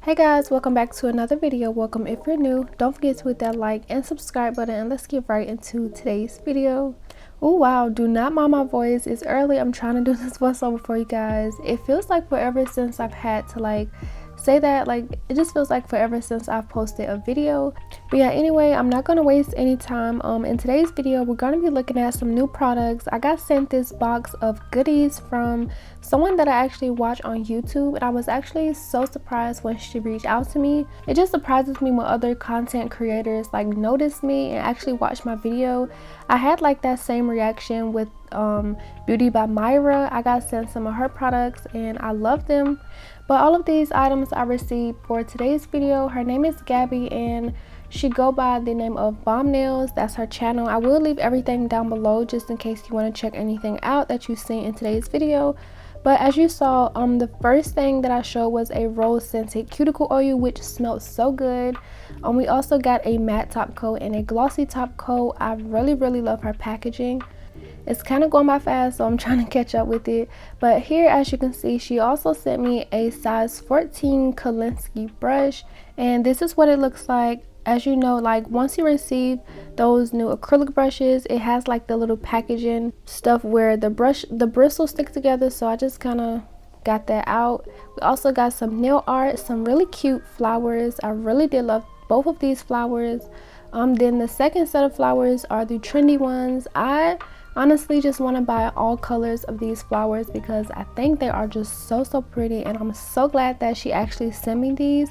Hey guys, welcome back to another video. Welcome if you're new. Don't forget to hit that like and subscribe button, and let's get right into today's video. Oh wow, do not mind my voice. It's early. I'm trying to do this voiceover for you guys. It feels like forever since I've had to say that. It just feels like forever since I've posted a video. But yeah, anyway, I'm not going to waste any time. In today's video, we're going to be looking at some new products. I got sent this box of goodies from someone that I actually watch on YouTube, and I was actually so surprised when she reached out to me. It just surprises me when other content creators notice me and actually watch my video. I had that same reaction with Beauty by Myra. I got sent some of her products and I love them. But all of these items I received for today's video. Her name is Gabby and she go by the name of Bomb Nails. That's her channel. I will leave everything down below just in case you want to check anything out that you've seen in today's video. But as you saw, the first thing that I showed was a rose scented cuticle oil, which smelled so good. We also got a matte top coat and a glossy top coat. I really love her packaging. It's kind of going by fast, so I'm trying to catch up with it. But here, as you can see, she also sent me a size 14 Kolinsky brush, and this is what it looks like. As you know, once you receive those new acrylic brushes, it has the little packaging stuff where the bristles stick together, so I just kind of got that out. We also got some nail art, some really cute flowers. I really did love both of these flowers. Then the second set of flowers are the trendy ones. I honestly just want to buy all colors of these flowers because I think they are just so pretty, and I'm so glad that she actually sent me these.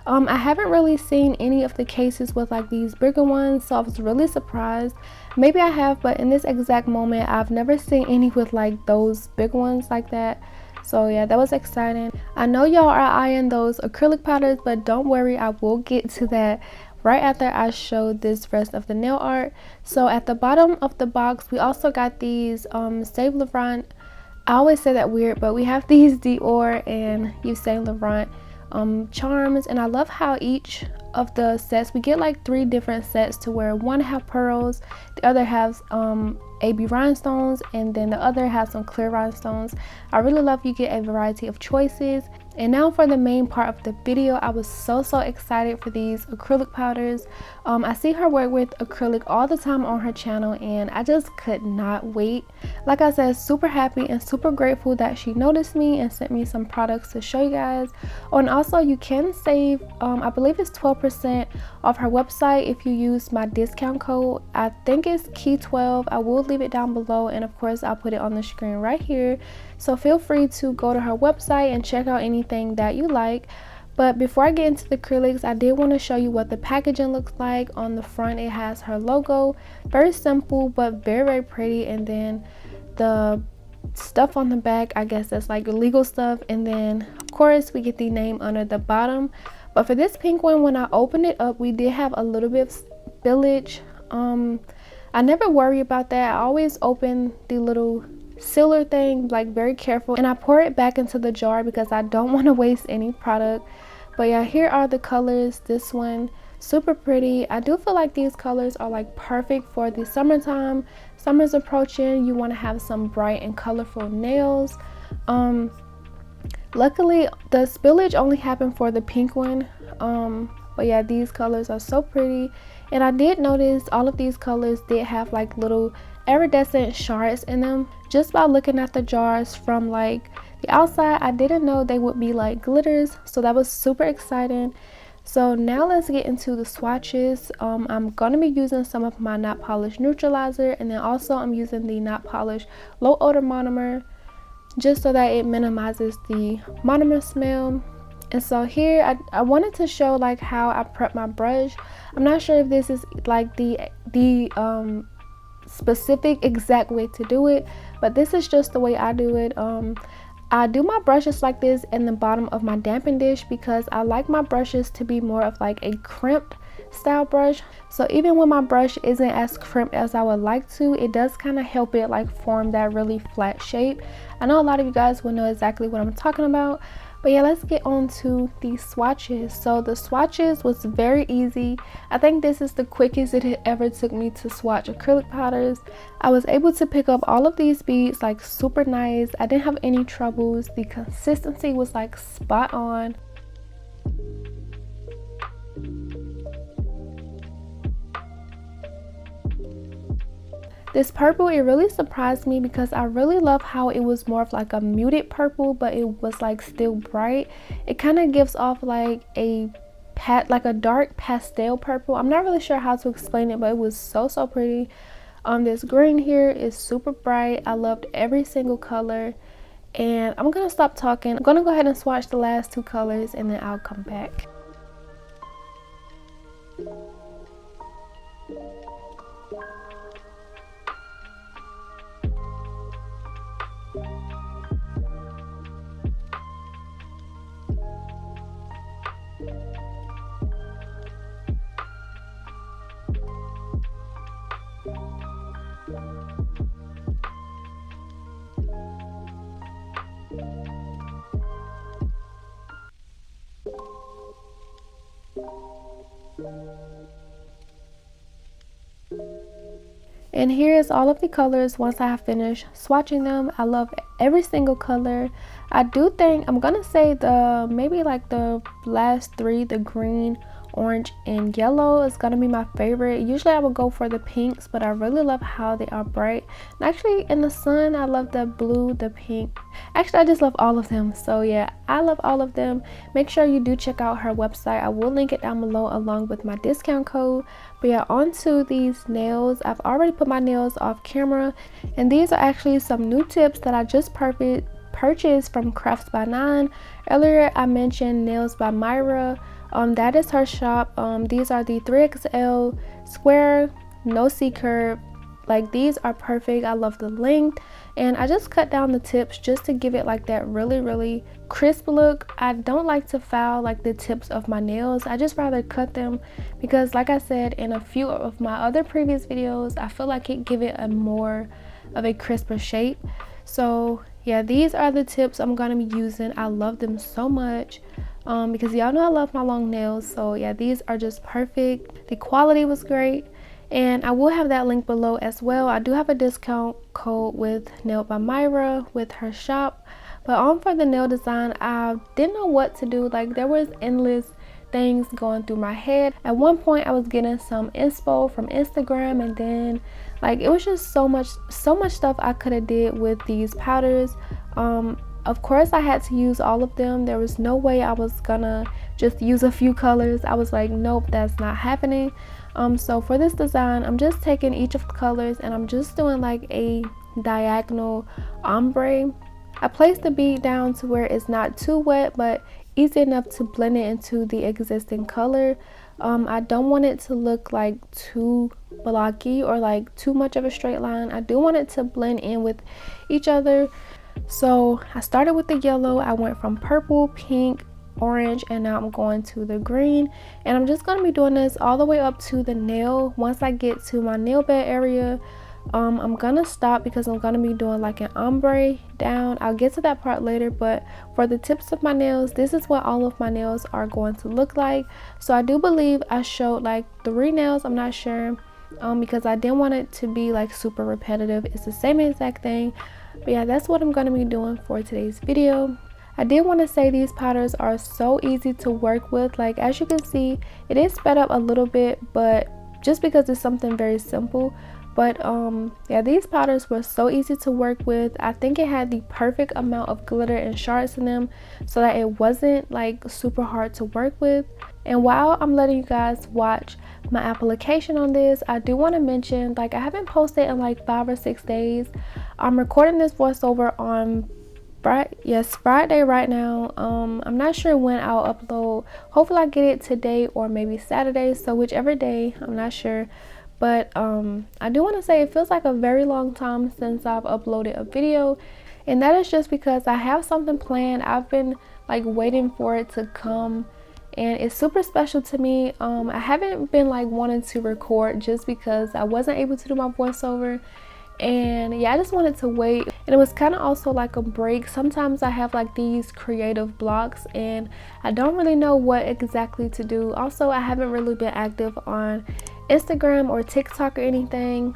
I haven't really seen any of the cases with these bigger ones, so I was really surprised. Maybe I have, but in this exact moment I've never seen any with those big ones like that. So yeah, that was exciting. I know y'all are eyeing those acrylic powders, but don't worry, I will get to that right after I showed this rest of the nail art. So at the bottom of the box we also got these saviland. I always say that weird, but we have these Dior and 𝚙𝚚𝚘𝚘𝚘𝚘 charms, and I love how each of the sets, we get 3 different sets to where one have pearls, the other has AB rhinestones, and then the other has some clear rhinestones. I really love you get a variety of choices. And now for the main part of the video, I was so excited for these acrylic powders. I see her work with acrylic all the time on her channel, and I just could not wait. Like I said, super happy and super grateful that she noticed me and sent me some products to show you guys. Oh, and also you can save I believe it's 12% off her website if you use my discount code. I think it's key12. I will leave it down below, and of course I'll put it on the screen right here. So feel free to go to her website and check out anything that you like. But before I get into the acrylics, I did want to show you what the packaging looks like. On the front it has her logo, very simple but very pretty, and then the stuff on the back, I guess that's legal stuff, and then of course we get the name under the bottom. But for this pink one, when I opened it up, we did have a little bit of spillage. I never worry about that. I always open the little sealer thing very careful, and I pour it back into the jar because I don't want to waste any product. But yeah, here are the colors. This one, super pretty. I do feel like these colors are perfect for the summertime. Summer's approaching, you want to have some bright and colorful nails. Luckily the spillage only happened for the pink one. But yeah, these colors are so pretty, and I did notice all of these colors did have little iridescent shards in them. Just by looking at the jars from the outside, I didn't know they would be glitters, so that was super exciting. So now let's get into the swatches. I'm gonna be using some of my not polished neutralizer, and then also I'm using the not polished low odor monomer just so that it minimizes the monomer smell. And so here I wanted to show how I prep my brush. I'm not sure if this is the specific exact way to do it, but this is just the way I do it. I do my brushes like this in the bottom of my damping dish because I like my brushes to be more of a crimped style brush. So even when my brush isn't as crimped as I would like to, it does kind of help it form that really flat shape. I know a lot of you guys will know exactly what I'm talking about. But yeah, let's get on to the swatches. So the swatches was very easy. I think this is the quickest it ever took me to swatch acrylic powders. I was able to pick up all of these beads super nice. I didn't have any troubles. The consistency was spot on. This purple, it really surprised me because I really love how it was more of like a muted purple, but it was like still bright. It kind of gives off like a dark pastel purple. I'm not really sure how to explain it, but it was so pretty. This green here is super bright. I loved every single color. And I'm gonna stop talking. I'm gonna go ahead and swatch the last two colors and then I'll come back. And here is all of the colors once I have finished swatching them. I love every single color. I do think I'm gonna say maybe like the last three, the green, orange, and yellow is gonna be my favorite. Usually I would go for the pinks, but I really love how they are bright. And actually in the sun, I love the blue, the pink. Actually, I just love all of them. So yeah, I love all of them. Make sure you do check out her website. I will link it down below along with my discount code. But yeah, on to these nails. I've already put my nails off camera, and these are actually some new tips that I just purchased from Crafts by 9. Earlier I mentioned Nails by Myra. That is her shop. These are the 3XL square no C curve. Like, these are perfect. I love the length, and I just cut down the tips just to give it like that really crisp look. I don't like to file like the tips of my nails. I just rather cut them because, like I said in a few of my other previous videos, I feel like it give it a more of a crisper shape. So yeah, these are the tips I'm gonna be using. I love them so much because y'all know I love my long nails. So yeah, these are just perfect. The quality was great, and I will have that link below as well. I do have a discount code with Nailed by Myra with her shop. But for the nail design, I didn't know what to do. Like, there was endless things going through my head. At one point I was getting some inspo from Instagram, and then like it was just so much stuff I could have did with these powders. Of course I had to use all of them. There was no way I was gonna just use a few colors. I was like, nope, that's not happening. So for this design, I'm just taking each of the colors and I'm just doing like a diagonal ombre. I placed the bead down to where it's not too wet but easy enough to blend it into the existing color. I don't want it to look like too blocky or like too much of a straight line. I do want it to blend in with each other. So I started with the yellow. I went from purple, pink, orange, and now I'm going to the green, and I'm just going to be doing this all the way up to the nail. Once I get to my nail bed area, I'm gonna stop because I'm gonna be doing like an ombre down. I'll get to that part later, but for the tips of my nails, this is what all of my nails are going to look like. So I do believe I showed like 3 nails, I'm not sure, because I didn't want it to be like super repetitive. It's the same exact thing. But yeah, that's what I'm gonna be doing for today's video. I did want to say these powders are so easy to work with. Like, as you can see, it is sped up a little bit, but just because it's something very simple. But yeah, these powders were so easy to work with. I think it had the perfect amount of glitter and shards in them so that it wasn't like super hard to work with. And while I'm letting you guys watch my application on this, I do want to mention, like, I haven't posted in like 5 or 6 days. I'm recording this voiceover on Friday right now. I'm not sure when I'll upload. Hopefully I get it today or maybe Saturday, so whichever day, I'm not sure. But I do want to say it feels like a very long time since I've uploaded a video, and that is just because I have something planned. I've been like waiting for it to come, and it's super special to me. I haven't been like wanting to record just because I wasn't able to do my voiceover, and yeah, I just wanted to wait. And it was kind of also like a break. Sometimes I have like these creative blocks and I don't really know what exactly to do. Also, I haven't really been active on Instagram or TikTok or anything.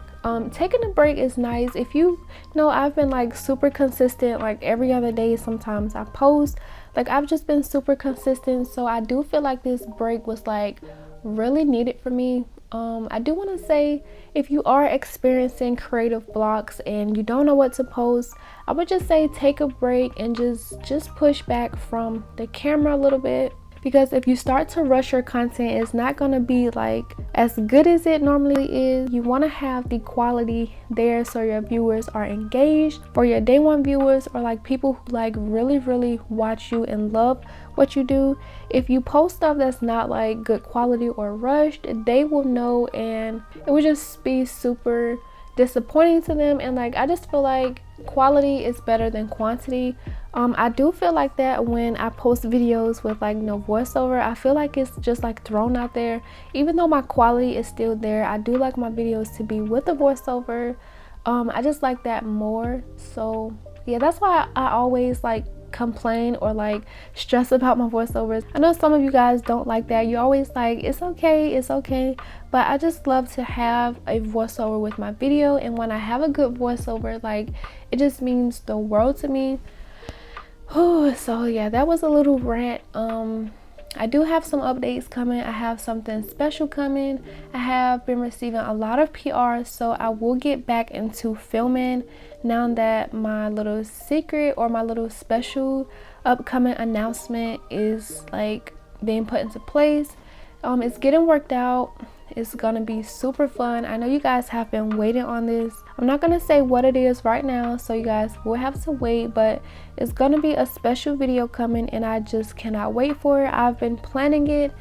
Taking a break is nice. If you know, I've been like super consistent, like every other day sometimes I post. Like, I've just been super consistent, so I do feel like this break was like really needed for me. I do want to say, if you are experiencing creative blocks and you don't know what to post, I would just say take a break and just push back from the camera a little bit. Because if you start to rush your content, it's not going to be like as good as it normally is. You want to have the quality there so your viewers are engaged. For your day one viewers, or like people who like really watch you and love what you do, if you post stuff that's not like good quality or rushed, they will know, and it would just be super disappointing to them. And like, I just feel like quality is better than quantity. I do feel like that when I post videos with like no voiceover. I feel like it's just like thrown out there. Even though my quality is still there, I do like my videos to be with the voiceover. I just like that more. So yeah, that's why I always like complain or like stress about my voiceovers. I know some of you guys don't like that. You always like, it's okay, but I just love to have a voiceover with my video, and when I have a good voiceover, like, it just means the world to me. So yeah, that was a little rant. I do have some updates coming. I have something special coming. I have been receiving a lot of PR, so I will get back into filming now that my little secret or my little special upcoming announcement is like being put into place. It's getting worked out. It's gonna be super fun. I know you guys have been waiting on this. I'm not gonna say what it is right now, so you guys will have to wait, but it's gonna be a special video coming, and I just cannot wait for it. I've been planning it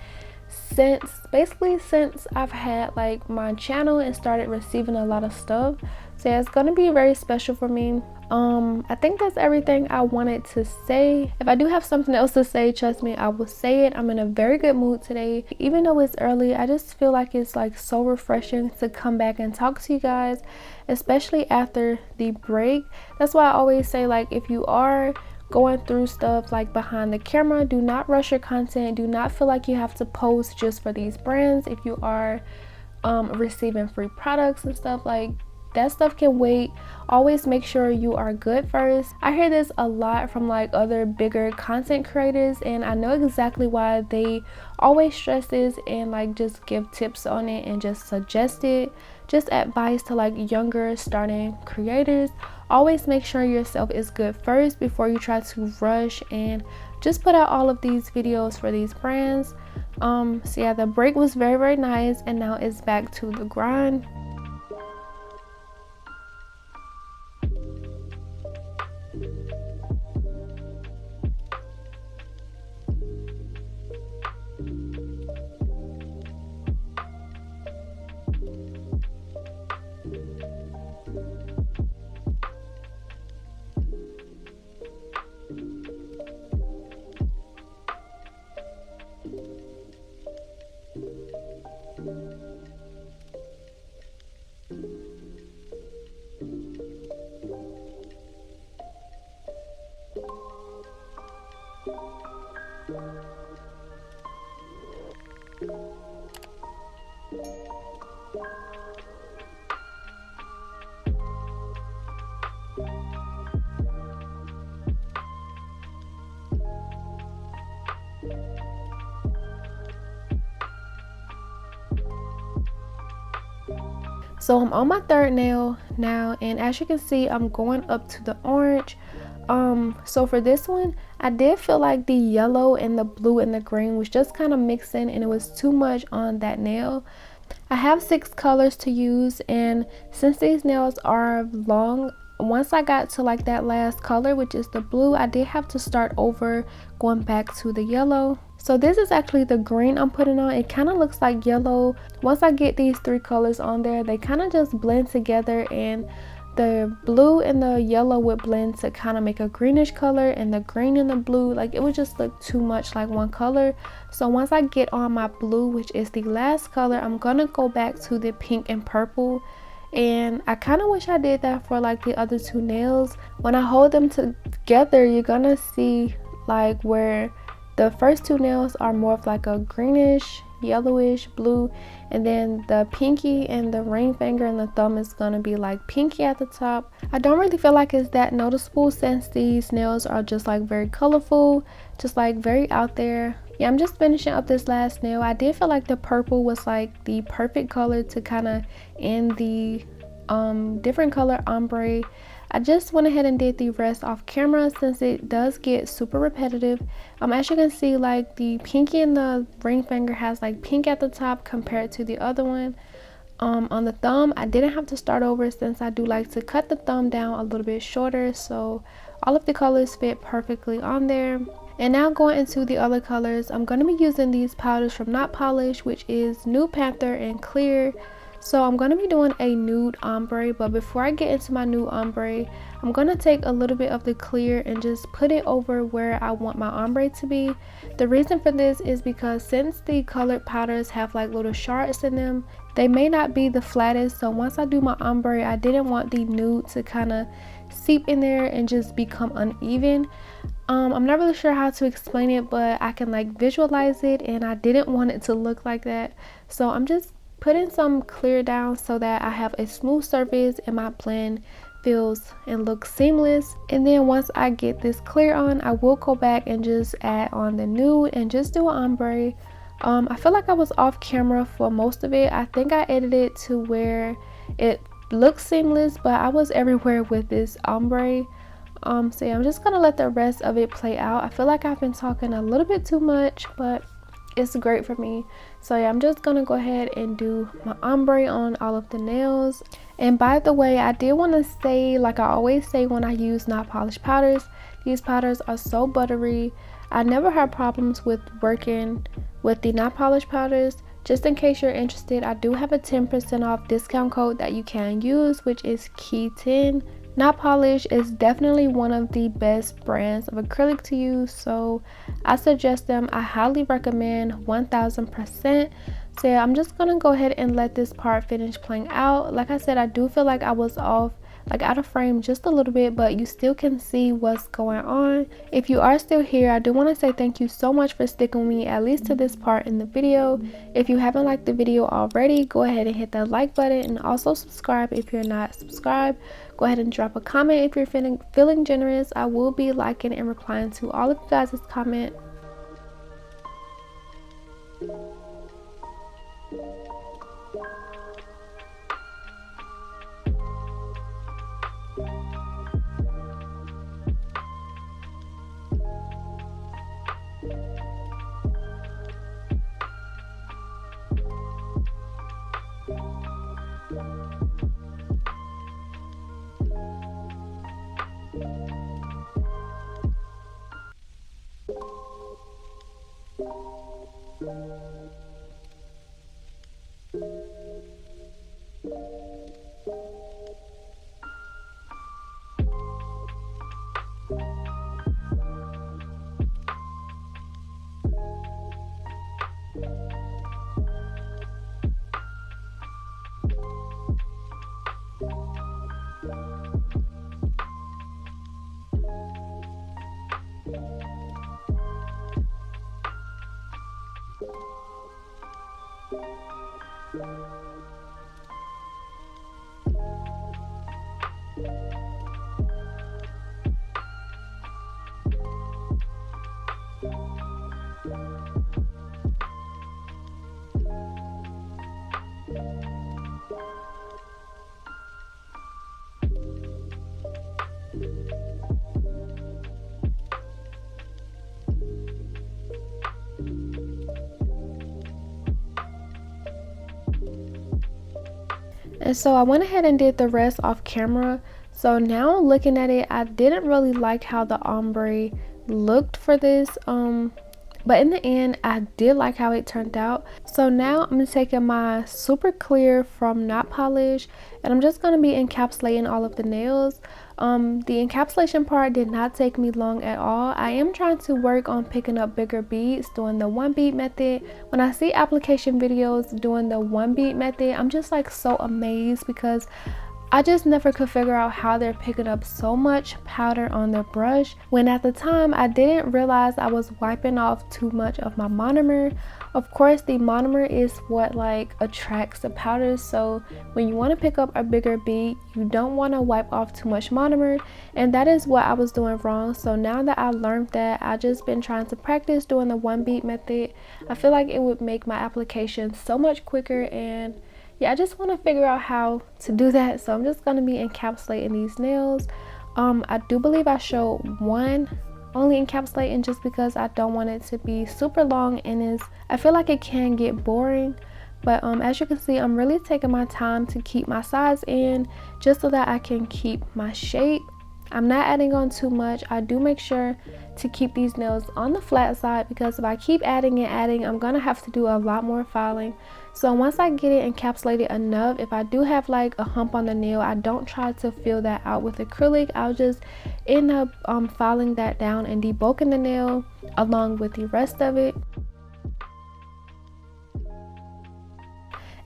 since I've had like my channel and started receiving a lot of stuff. So yeah, it's gonna be very special for me. I think that's everything I wanted to say. If I do have something else to say, trust me, I will say it. I'm in a very good mood today. Even though it's early, I just feel like it's like so refreshing to come back and talk to you guys, especially after the break. That's why I always say, like, if you are going through stuff like behind the camera, do not rush your content. Do not feel like you have to post just for these brands. If you are receiving free products and stuff, like, that stuff can wait. Always make sure you are good first. I hear this a lot from like other bigger content creators, and I know exactly why they always stress this and like just give tips on it and just suggest it. Just advice to like younger starting creators. Always make sure yourself is good first before you try to rush and just put out all of these videos for these brands. So yeah, the break was very nice, and now it's back to the grind. So I'm on my third nail now, and as you can see, I'm going up to the orange. So for this one, I did feel like the yellow and the blue and the green was just kind of mixing, and it was too much on that nail. I have 6 colors to use, and since these nails are long, once I got to like that last color, which is the blue, I did have to start over, going back to the yellow. So this is actually the green I'm putting on. It kind of looks like yellow. Once I get these 3 colors on there, they kind of just blend together, and the blue and the yellow would blend to kind of make a greenish color, and the green and the blue, like, it would just look too much like one color. So once I get on my blue, which is the last color, I'm gonna go back to the pink and purple. And I kind of wish I did that for like the other 2 nails. When I hold them together, you're gonna see like where the first 2 nails are more of like a greenish, yellowish blue, and then the pinky and the ring finger and the thumb is gonna be like pinky at the top. I don't really feel like it's that noticeable since these nails are just like very colorful, just like very out there. yeah, I'm just finishing up this last nail. I did feel like the purple was like the perfect color to kind of end the different color ombre. I just went ahead and did the rest off camera since it does get super repetitive. As you can see, like the pinky and the ring finger has like pink at the top compared to the other one. On the thumb, I didn't have to start over since I do like to cut the thumb down a little bit shorter, so all of the colors fit perfectly on there. And now going into the other colors, I'm going to be using these powders from notpolish, which is Nude Panther and Clear. So I'm going to be doing a nude ombre, but before I get into my nude ombre, I'm going to take a little bit of the clear and just put it over where I want my ombre to be. The reason for this is because since the colored powders have like little shards in them, they may not be the flattest. So once I do my ombre, I didn't want the nude to kind of seep in there and just become uneven. I'm not really sure how to explain it, but I can like visualize it, and I didn't want it to look like that. So I'm just putting some clear down so that I have a smooth surface and my blend feels and looks seamless. And then once I get this clear on, I will go back and just add on the nude and just do an ombre. I feel like I was off camera for most of it. I think I edited to where it looks seamless, but I was everywhere with this ombre. So yeah, I'm just gonna let the rest of it play out. I feel like I've been talking a little bit too much, but it's great for me. So yeah, I'm just gonna go ahead and do my ombre on all of the nails. And by the way, I did want to say, like I always say when I use notpolish powders, these powders are so buttery. I never had problems with working with the notpolish powders. Just in case you're interested, I do have a 10% off discount code that you can use, which is key10. Notpolish is definitely one of the best brands of acrylic to use, so I suggest them. I highly recommend 1000%. So yeah, I'm just gonna go ahead and let this part finish playing out. Like I said, I do feel like I was off, like out of frame just a little bit, but you still can see what's going on. If you are still here, I do want to say thank you so much for sticking with me at least to this part in the video. If you haven't liked the video already, go ahead and hit that like button, and also subscribe if you're not subscribed. Go ahead and drop a comment if you're feeling generous. I will be liking and replying to all of you guys' comment. And so I went ahead and did the rest off camera. So now looking at it, I didn't really like how the ombre looked for this, but in the end I did like how it turned out. So now I'm taking my super clear from notpolish, and I'm just going to be encapsulating all of the nails. The encapsulation part did not take me long at all. I am trying to work on picking up bigger beads doing the one bead method. When I see application videos doing the one bead method, I'm just like so amazed, because I just never could figure out how they're picking up so much powder on their brush, when at the time I didn't realize I was wiping off too much of my monomer. Of course, the monomer is what like attracts the powder, so when you want to pick up a bigger bead, you don't want to wipe off too much monomer, and that is what I was doing wrong. So now that I learned that, I just been trying to practice doing the one bead method. I feel like it would make my application so much quicker, and yeah, I just want to figure out how to do that. So I'm just going to be encapsulating these nails. I do believe I showed one only encapsulating just because I don't want it to be super long, and I feel like it can get boring. But as you can see, I'm really taking my time to keep my size in, just so that I can keep my shape. I'm not adding on too much. I do make sure to keep these nails on the flat side, because if I keep adding and adding, I'm gonna have to do a lot more filing. So once I get it encapsulated enough, if I do have like a hump on the nail, I don't try to fill that out with acrylic. I'll just end up filing that down and debulking the nail along with the rest of it.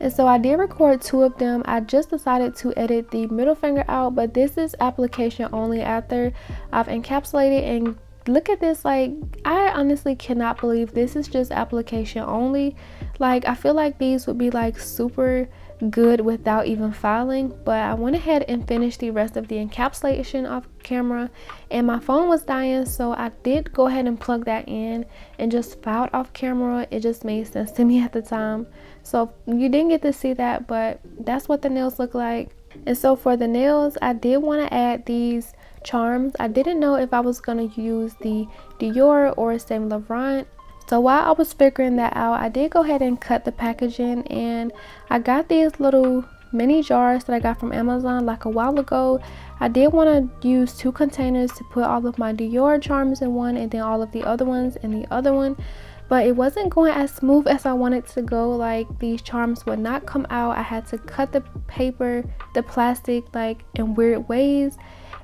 And so I did record 2 of them. I just decided to edit the middle finger out, but this is application only after I've encapsulated. And look at this, like I honestly cannot believe this is just application only. Like I feel like these would be like super good without even filing, but I went ahead and finished the rest of the encapsulation off camera, and my phone was dying, so I did go ahead and plug that in and just filed off camera. It just made sense to me at the time. So you didn't get to see that, but that's what the nails look like. And so for the nails, I did want to add these charms. I didn't know if I was going to use the Dior or Saint Laurent. So while I was figuring that out, I did go ahead and cut the packaging, and I got these little mini jars that I got from Amazon like a while ago. I did want to use 2 containers to put all of my Dior charms in one, and then all of the other ones in the other one. But it wasn't going as smooth as I wanted to go. Like these charms would not come out. I had to cut the paper, the plastic, like in weird ways.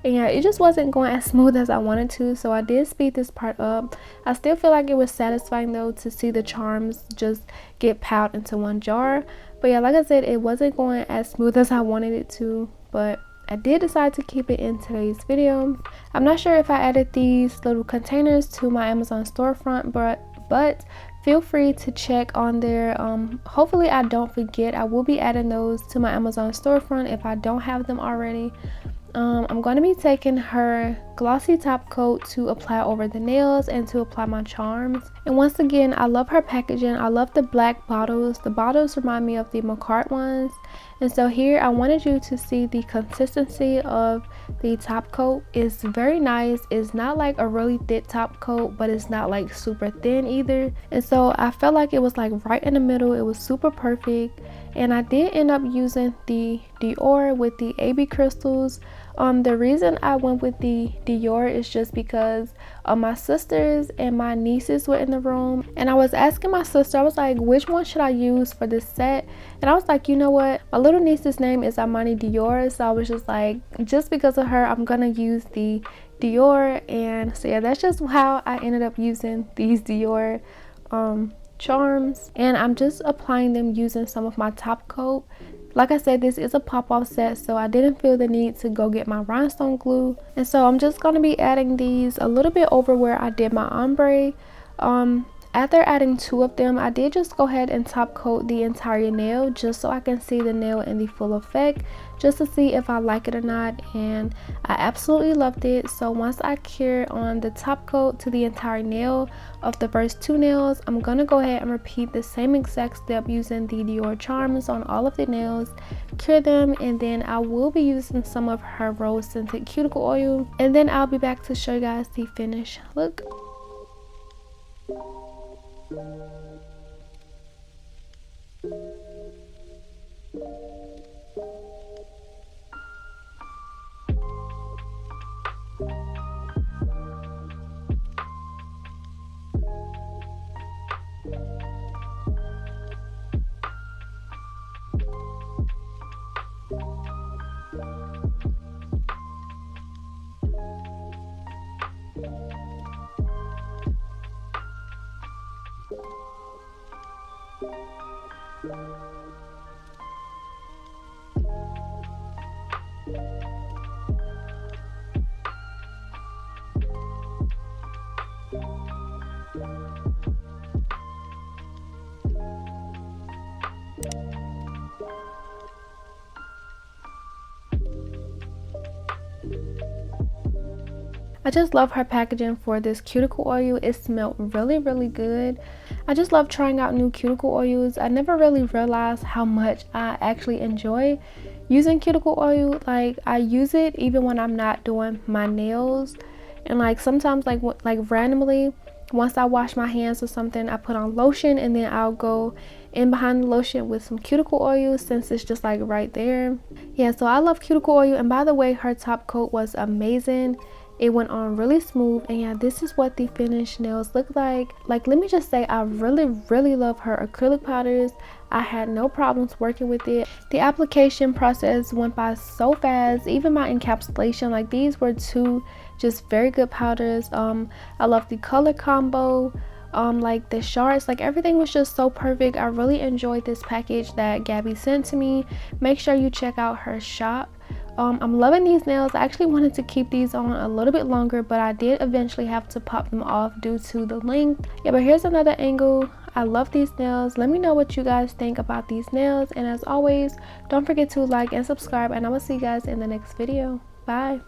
And yeah, it just wasn't going as smooth as I wanted to, so I did speed this part up. I still feel like it was satisfying though to see the charms just get piled into one jar. But yeah, like I said, it wasn't going as smooth as I wanted it to, but I did decide to keep it in today's video. I'm not sure if I added these little containers to my Amazon storefront, but feel free to check on there. Hopefully I don't forget. I will be adding those to my Amazon storefront if I don't have them already. I'm going to be taking her glossy top coat to apply over the nails and to apply my charms. And once again, I love her packaging. I love the black bottles. The bottles remind me of the Macart ones. And so here I wanted you to see the consistency of the top coat. It's very nice. It's not like a really thick top coat, but it's not like super thin either. And so I felt like it was like right in the middle. It was super perfect. And I did end up using the Dior with the AB crystals. The reason I went with the Dior is just because my sisters and my nieces were in the room, and I was asking my sister, I was like, which one should I use for this set? And I was like, you know what, my little niece's name is Armani Dior, so I was just like, just because of her, I'm gonna use the Dior. And so yeah, that's just how I ended up using these Dior charms, and I'm just applying them using some of my top coat. Like I said, this is a pop-off set, so I didn't feel the need to go get my rhinestone glue. And so I'm just going to be adding these a little bit over where I did my ombre. After adding 2 of them, I did just go ahead and top coat the entire nail just so I can see the nail in the full effect, just to see if I like it or not. And I absolutely loved it. So once I cure on the top coat to the entire nail of the first 2 nails, I'm going to go ahead and repeat the same exact step using the Dior charms on all of the nails, cure them, and then I will be using some of her rose scented cuticle oil, and then I'll be back to show you guys the finished look. I just love her packaging for this cuticle oil. It smelled really good. I just love trying out new cuticle oils. I never really realized how much I actually enjoy using cuticle oil. Like, I use it even when I'm not doing my nails, and like sometimes like randomly, once I wash my hands or something, I put on lotion and then I'll go in behind the lotion with some cuticle oil since it's just like right there. Yeah, so I love cuticle oil. And by the way, her top coat was amazing. It went on really smooth, and yeah, this is what the finished nails look like. Like, let me just say, I really love her acrylic powders. I had no problems working with it. The application process went by so fast. Even my encapsulation, like, these were two just very good powders. I love the color combo, like the shards, like everything was just so perfect. I really enjoyed this package that Gabby sent to me. Make sure you check out her shop. I'm loving these nails. I actually wanted to keep these on a little bit longer, but I did eventually have to pop them off due to the length. Yeah, but here's another angle. I love these nails. Let me know what you guys think about these nails, and as always, don't forget to like and subscribe, and I will see you guys in the next video. Bye.